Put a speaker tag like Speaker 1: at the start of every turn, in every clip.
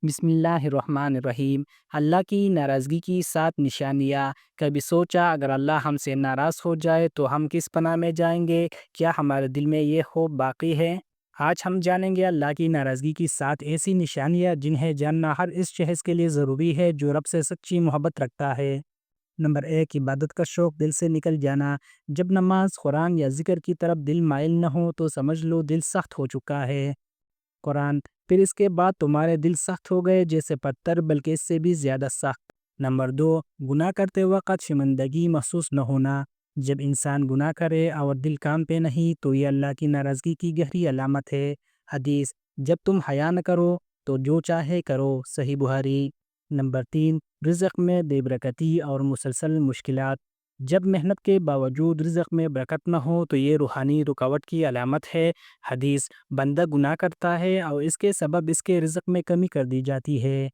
Speaker 1: بسم اللہ الرحمن الرحیم۔ اللہ کی ناراضگی کی 7 نشانیاں۔ کبھی سوچا اگر اللہ ہم سے ناراض ہو جائے تو ہم کس پناہ میں جائیں گے؟ کیا ہمارے دل میں یہ خوف باقی ہے؟ آج ہم جانیں گے اللہ کی ناراضگی کی 7 ایسی نشانیاں جنہیں جاننا ہر اس شخص کے لیے ضروری ہے جو رب سے سچی محبت رکھتا ہے۔ نمبر 1، عبادت کا شوق دل سے نکل جانا۔ جب نماز، قرآن یا ذکر کی طرف دل مائل نہ ہو تو سمجھ لو دل سخت ہو چکا ہے۔ قرآن، پھر اس کے بعد تمہارے دل سخت ہو گئے جیسے پتھر، بلکہ اس سے بھی زیادہ سخت۔ نمبر 2، گناہ کرتے وقت شرمندگی محسوس نہ ہونا۔ جب انسان گناہ کرے اور دل کام پہ نہیں تو یہ اللہ کی ناراضگی کی گہری علامت ہے۔ حدیث، جب تم حیا نہ کرو تو جو چاہے کرو، صحیح بخاری۔ نمبر 3، رزق میں بے برکتی اور مسلسل مشکلات۔ جب محنت کے باوجود رزق میں برکت نہ ہو تو یہ روحانی رکاوٹ کی علامت ہے۔ حدیث، بندہ گناہ کرتا ہے اور اس کے سبب اس کے رزق میں کمی کر دی جاتی ہے۔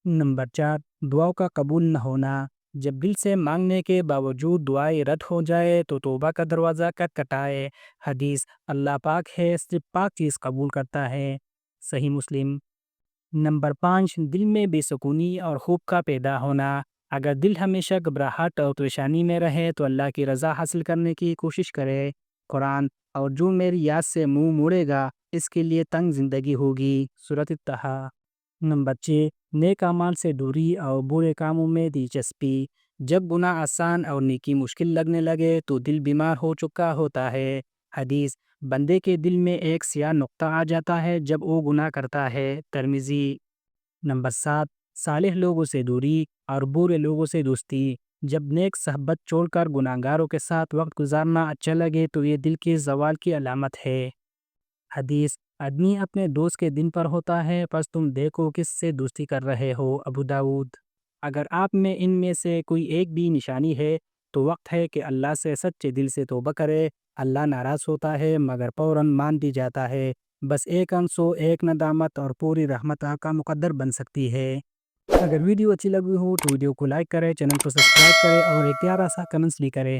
Speaker 1: نمبر 4، دعاؤں کا قبول نہ ہونا۔ جب دل سے مانگنے کے باوجود دعائیں رد ہو جائے تو توبہ کا دروازہ کھٹکھٹائے۔ حدیث، اللہ پاک ہے، صرف پاک چیز قبول کرتا ہے، صحیح مسلم۔ نمبر 5، دل میں بے سکونی اور خوف کا پیدا ہونا۔ اگر دل ہمیشہ گھبراہٹ اور پریشانی میں رہے تو اللہ کی رضا حاصل کرنے کی کوشش کرے۔ قرآن، اور جو میری یاد سے منہ موڑے گا اس کے لیے تنگ زندگی ہوگی، سورۃ الطٰہٰ۔ نمبر 6، نیک اعمال سے دوری اور برے کاموں میں دلچسپی۔ جب گناہ آسان اور نیکی مشکل لگنے لگے تو دل بیمار ہو چکا ہوتا ہے۔ حدیث، بندے کے دل میں ایک سیاہ نقطہ آ جاتا ہے جب وہ گناہ کرتا ہے، ترمذی۔ نمبر 7، صالح لوگوں سے دوری اور برے لوگوں سے دوستی۔ جب نیک صحبت چھوڑ کر گناہگاروں کے ساتھ وقت گزارنا اچھا لگے تو یہ دل کے زوال کی علامت ہے۔ حدیث، آدمی اپنے دوست کے دن پر ہوتا ہے، پس تم دیکھو کس سے دوستی کر رہے ہو، ابو داؤد۔ اگر آپ میں ان میں سے کوئی ایک بھی نشانی ہے تو وقت ہے کہ اللہ سے سچے دل سے توبہ کرے۔ اللہ ناراض ہوتا ہے مگر فوراً مان دی جاتا ہے۔ بس ایک انسو، ایک ندامت اور پوری رحمت کا مقدر بن سکتی ہے۔ اگر ویڈیو اچھی لگی ہو تو ویڈیو کو لائک کریں، چینل کو سبسکرائب کریں اور ایک پیارا سا کمنٹس بھی کریں۔